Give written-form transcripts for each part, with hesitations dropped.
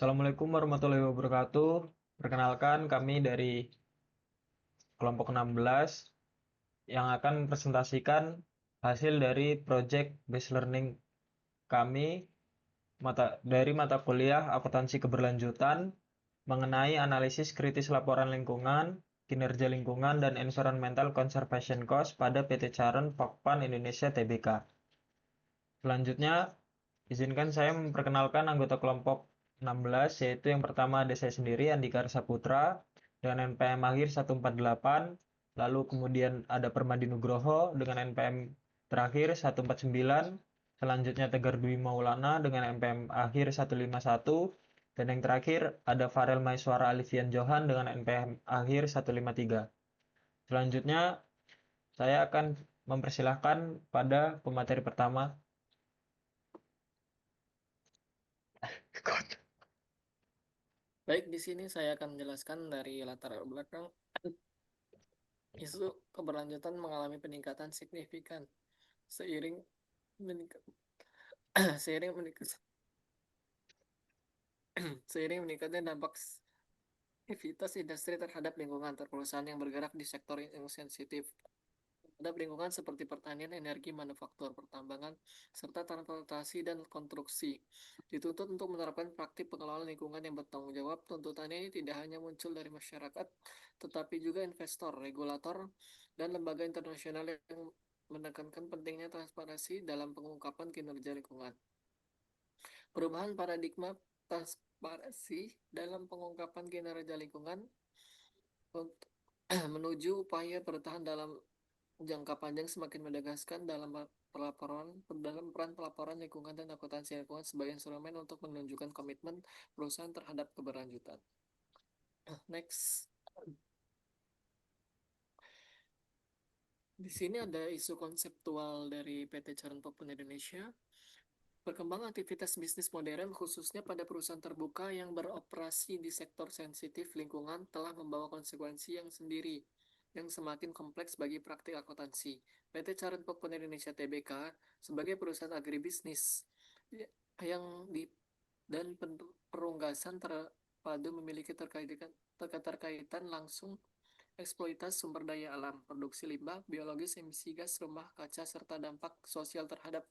Assalamualaikum warahmatullahi wabarakatuh. Perkenalkan kami dari kelompok 16 yang akan mempresentasikan hasil dari project based learning kami dari mata kuliah akuntansi keberlanjutan mengenai analisis kritis laporan lingkungan, kinerja lingkungan, dan environmental conservation cost pada PT Caron Pokpan Indonesia Tbk. Selanjutnya, izinkan saya memperkenalkan anggota kelompok 16, yaitu yang pertama ada saya sendiri, Andika Saputra, dengan NPM akhir 148, lalu kemudian ada Permadi Nugroho dengan NPM terakhir 149, selanjutnya Tegar Dwi Maulana dengan NPM akhir 151, dan yang terakhir ada Farel Maiswara Alifian Johan dengan NPM akhir 153. Selanjutnya, saya akan mempersilahkan pada pemateri pertama. Baik, di sini saya akan menjelaskan dari latar belakang isu keberlanjutan mengalami peningkatan signifikan seiring meningkat seiring meningkat seiring meningkatnya dampak aktivitas industri terhadap lingkungan perusahaan yang bergerak di sektor yang sensitif terhadap lingkungan seperti pertanian, energi, manufaktur, pertambangan, serta transportasi dan konstruksi. Dituntut untuk menerapkan praktik pengelolaan lingkungan yang bertanggung jawab. Tuntutannya ini tidak hanya muncul dari masyarakat, tetapi juga investor, regulator, dan lembaga internasional yang menekankan pentingnya transparansi dalam pengungkapan kinerja lingkungan. Perubahan paradigma transparansi dalam pengungkapan kinerja lingkungan untuk menuju upaya bertahan dalam jangka panjang semakin menegaskan dalam peran pelaporan lingkungan dan akuntansi lingkungan sebagai instrumen untuk menunjukkan komitmen perusahaan terhadap keberlanjutan. Next. Di sini ada isu konseptual dari PT Caron Pokpan Indonesia. Perkembangan aktivitas bisnis modern khususnya pada perusahaan terbuka yang beroperasi di sektor sensitif lingkungan telah membawa konsekuensi yang sendiri yang semakin kompleks bagi praktik akuntansi. PT Caron Pokpan Indonesia Tbk sebagai perusahaan agribisnis yang di dan perunggasan terpadu memiliki keterkaitan langsung eksploitasi sumber daya alam, produksi limbah, biologis, emisi gas rumah kaca, serta dampak sosial terhadap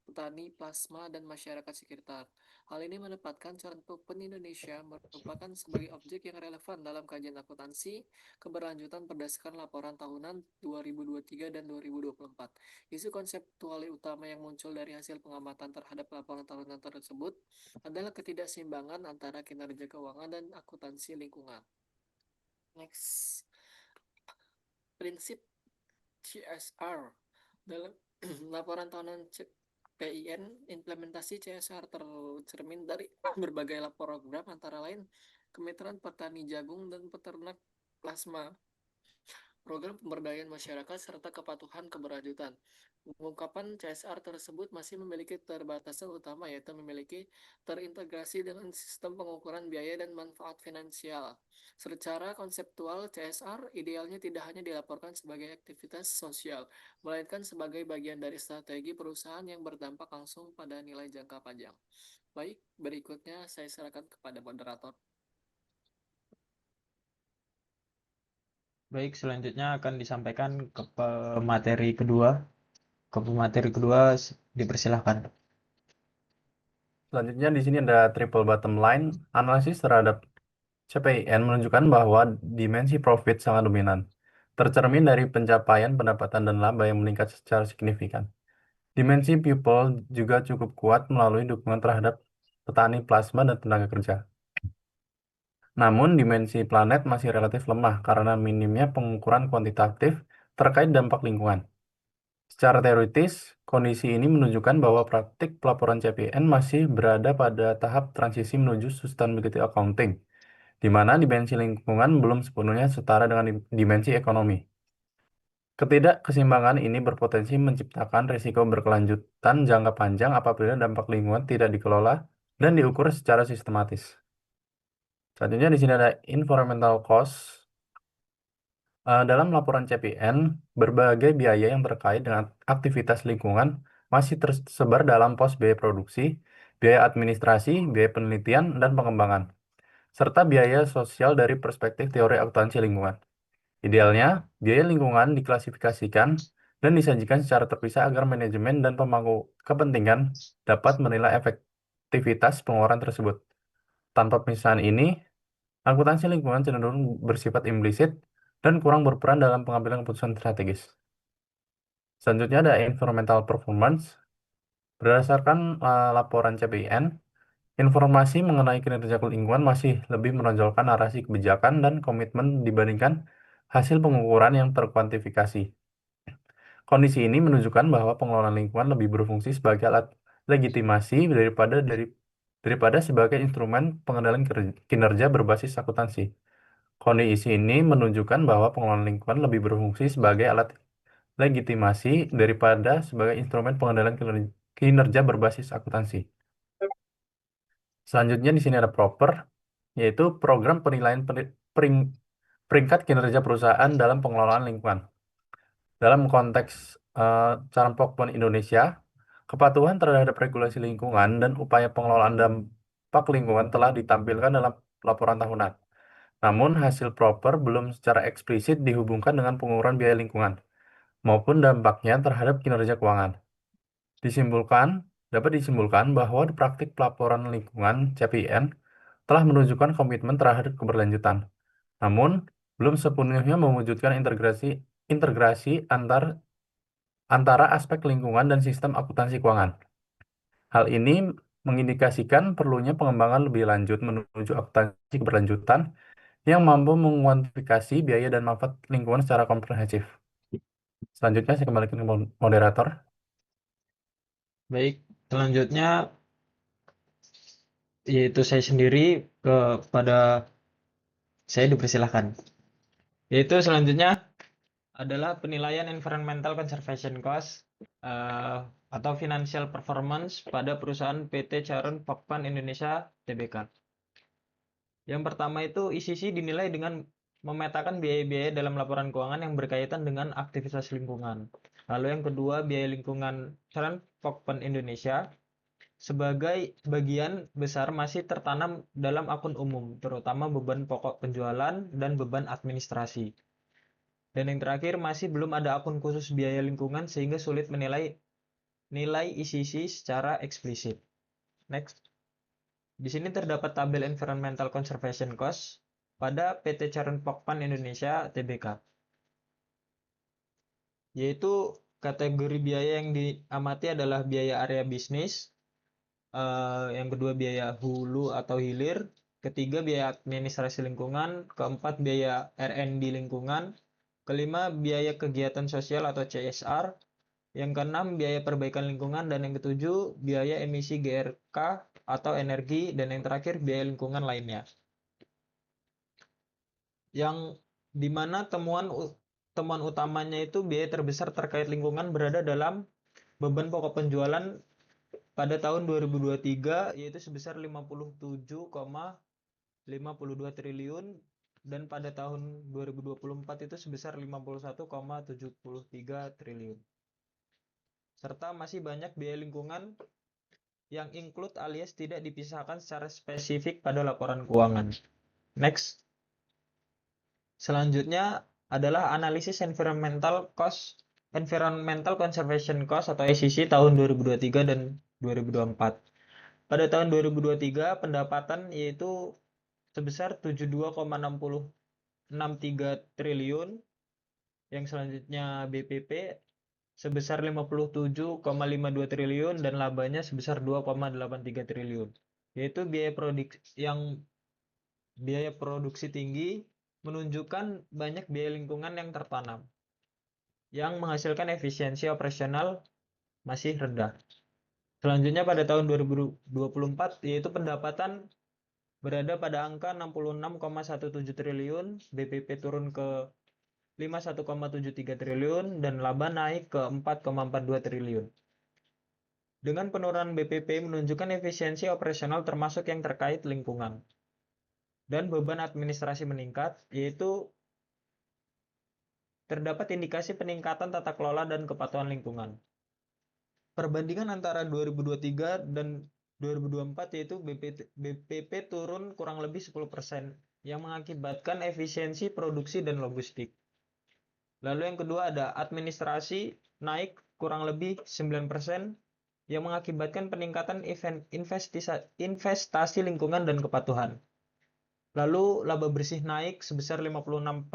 petani, plasma, dan masyarakat sekitar. Hal ini menempatkan Caron Pokpan Indonesia merupakan sebagai objek yang relevan dalam kajian akuntansi keberlanjutan berdasarkan laporan tahunan 2023 dan 2024. Isu konseptual utama yang muncul dari hasil pengamatan terhadap laporan tahunan tersebut adalah ketidakseimbangan antara kinerja keuangan dan akuntansi lingkungan. Next. Prinsip CSR dalam laporan tahunan PIN, implementasi CSR tercermin dari berbagai program antara lain Kemitraan Petani Jagung dan Peternak Plasma, program pemberdayaan masyarakat, serta kepatuhan keberlanjutan. Pengungkapan CSR tersebut masih memiliki keterbatasan utama, yaitu memiliki terintegrasi dengan sistem pengukuran biaya dan manfaat finansial. Secara konseptual, CSR idealnya tidak hanya dilaporkan sebagai aktivitas sosial, melainkan sebagai bagian dari strategi perusahaan yang berdampak langsung pada nilai jangka panjang. Baik, berikutnya saya serahkan kepada moderator. Baik, selanjutnya akan disampaikan ke materi kedua. Ke materi kedua dipersilahkan. Selanjutnya di sini ada triple bottom line. Analisis terhadap CPIN menunjukkan bahwa dimensi profit sangat dominan, tercermin dari pencapaian pendapatan dan laba yang meningkat secara signifikan. Dimensi people juga cukup kuat melalui dukungan terhadap petani plasma dan tenaga kerja. Namun, dimensi planet masih relatif lemah karena minimnya pengukuran kuantitatif terkait dampak lingkungan. Secara teoritis, kondisi ini menunjukkan bahwa praktik pelaporan CPN masih berada pada tahap transisi menuju sustainability accounting, di mana dimensi lingkungan belum sepenuhnya setara dengan dimensi ekonomi. Ketidakkeseimbangan ini berpotensi menciptakan risiko berkelanjutan jangka panjang apabila dampak lingkungan tidak dikelola dan diukur secara sistematis. Selanjutnya di sini ada environmental cost. Dalam laporan CPN, berbagai biaya yang terkait dengan aktivitas lingkungan masih tersebar dalam pos biaya produksi biaya administrasi, biaya penelitian, dan pengembangan, serta biaya sosial dari perspektif teori akuntansi lingkungan. Idealnya, biaya lingkungan diklasifikasikan dan disajikan secara terpisah agar manajemen dan pemangku kepentingan dapat menilai efektivitas pengeluaran tersebut. Tanpa pemisahan ini, akuntansi lingkungan cenderung bersifat implisit dan kurang berperan dalam pengambilan keputusan strategis. Selanjutnya ada environmental performance. Berdasarkan laporan CPIN, informasi mengenai kinerja lingkungan masih lebih menonjolkan narasi kebijakan dan komitmen dibandingkan hasil pengukuran yang terkuantifikasi. Kondisi ini menunjukkan bahwa pengelolaan lingkungan lebih berfungsi sebagai alat legitimasi daripada sebagai instrumen pengendalian kinerja berbasis akuntansi. Kondisi ini menunjukkan bahwa pengelolaan lingkungan lebih berfungsi sebagai alat legitimasi daripada sebagai instrumen pengendalian kinerja berbasis akuntansi. Selanjutnya di sini ada proper, yaitu program penilaian peringkat kinerja perusahaan dalam pengelolaan lingkungan. Dalam konteks Saran Pokpen Indonesia, kepatuhan terhadap regulasi lingkungan dan upaya pengelolaan dampak lingkungan telah ditampilkan dalam laporan tahunan. Namun, hasil proper belum secara eksplisit dihubungkan dengan pengukuran biaya lingkungan maupun dampaknya terhadap kinerja keuangan. Dapat disimpulkan bahwa praktik pelaporan lingkungan CPIN telah menunjukkan komitmen terhadap keberlanjutan, namun belum sepenuhnya mewujudkan integrasi antara aspek lingkungan dan sistem akuntansi keuangan. Hal ini mengindikasikan perlunya pengembangan lebih lanjut menuju akuntansi keberlanjutan yang mampu menguantifikasi biaya dan manfaat lingkungan secara komprehensif. Selanjutnya saya kembalikan ke moderator. Baik, selanjutnya yaitu saya sendiri kepada saya dipersilahkan. Yaitu selanjutnya adalah penilaian environmental conservation cost atau financial performance pada perusahaan PT Charon Pokpan Indonesia Tbk. Yang pertama itu ICC dinilai dengan memetakan biaya-biaya dalam laporan keuangan yang berkaitan dengan aktivitas lingkungan. Lalu yang kedua, biaya lingkungan Charon Pokpan Indonesia sebagian besar masih tertanam dalam akun umum, terutama beban pokok penjualan dan beban administrasi. Dan yang terakhir, masih belum ada akun khusus biaya lingkungan sehingga sulit menilai nilai ICC secara eksplisit. Next. Di sini terdapat tabel Environmental Conservation Cost pada PT Charon Pokpan Indonesia Tbk. Yaitu kategori biaya yang diamati adalah biaya area bisnis, yang kedua biaya hulu atau hilir, ketiga biaya administrasi lingkungan, keempat biaya R&D lingkungan, kelima biaya kegiatan sosial atau CSR, yang keenam biaya perbaikan lingkungan, dan yang ketujuh biaya emisi GRK atau energi, dan yang terakhir biaya lingkungan lainnya. Yang dimana temuan utamanya itu biaya terbesar terkait lingkungan berada dalam beban pokok penjualan pada tahun 2023 yaitu sebesar 57,52 triliun dan pada tahun 2024 itu sebesar 51,73 triliun. Serta masih banyak biaya lingkungan yang include alias tidak dipisahkan secara spesifik pada laporan keuangan. Next. Selanjutnya adalah analisis environmental conservation cost atau ECC tahun 2023 dan 2024. Pada tahun 2023 pendapatan yaitu sebesar 72,63 triliun. Yang selanjutnya BPP sebesar 57,52 triliun dan labanya sebesar 2,83 triliun. Yaitu biaya produksi tinggi menunjukkan banyak biaya lingkungan yang tertanam yang menghasilkan efisiensi operasional masih rendah. Selanjutnya pada tahun 2024 yaitu pendapatan berada pada angka 66,17 triliun, BPP turun ke 51,73 triliun dan laba naik ke 4,42 triliun. Dengan penurunan BPP menunjukkan efisiensi operasional termasuk yang terkait lingkungan. Dan beban administrasi meningkat yaitu terdapat indikasi peningkatan tata kelola dan kepatuhan lingkungan. Perbandingan antara 2023 dan 2024 yaitu BPP turun kurang lebih 10% yang mengakibatkan efisiensi produksi dan logistik. Lalu yang kedua ada administrasi naik kurang lebih 9% yang mengakibatkan peningkatan investasi lingkungan dan kepatuhan. Lalu laba bersih naik sebesar 56%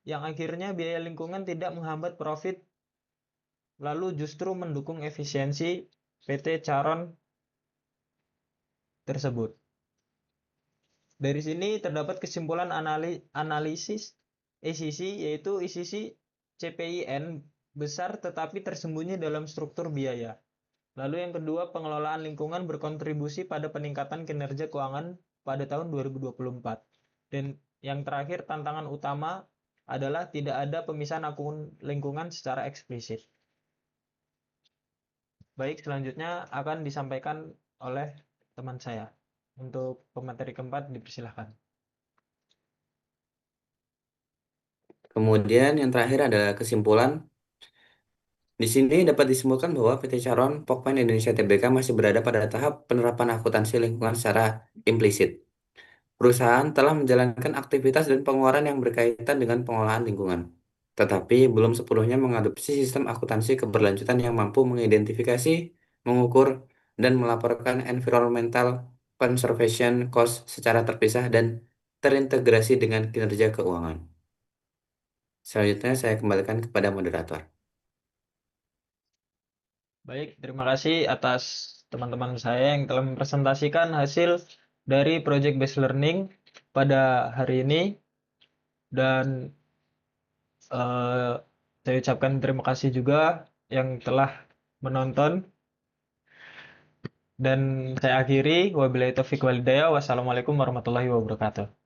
yang akhirnya biaya lingkungan tidak menghambat profit, lalu justru mendukung efisiensi PT Charon tersebut. Dari sini terdapat kesimpulan analisis ECC, yaitu ECC CPIN besar tetapi tersembunyi dalam struktur biaya. Lalu yang kedua, pengelolaan lingkungan berkontribusi pada peningkatan kinerja keuangan pada tahun 2024. Dan yang terakhir, tantangan utama adalah tidak ada pemisahan akun lingkungan secara eksplisit. Baik, selanjutnya akan disampaikan oleh teman saya. Untuk pemateri keempat, dipersilahkan. Kemudian yang terakhir adalah kesimpulan. Di sini dapat disimpulkan bahwa PT Charon Pokpen Indonesia Tbk masih berada pada tahap penerapan akuntansi lingkungan secara implisit. Perusahaan telah menjalankan aktivitas dan pengeluaran yang berkaitan dengan pengelolaan lingkungan, tetapi belum sepenuhnya mengadopsi sistem akuntansi keberlanjutan yang mampu mengidentifikasi, mengukur, dan melaporkan environmental conservation cost secara terpisah dan terintegrasi dengan kinerja keuangan. Selanjutnya saya kembalikan kepada moderator. Baik, terima kasih atas teman-teman saya yang telah mempresentasikan hasil dari Project Based Learning pada hari ini. Dan saya ucapkan terima kasih juga yang telah menonton. Dan saya akhiri, wabillahi taufiq walhidayah. Wassalamualaikum warahmatullahi wabarakatuh.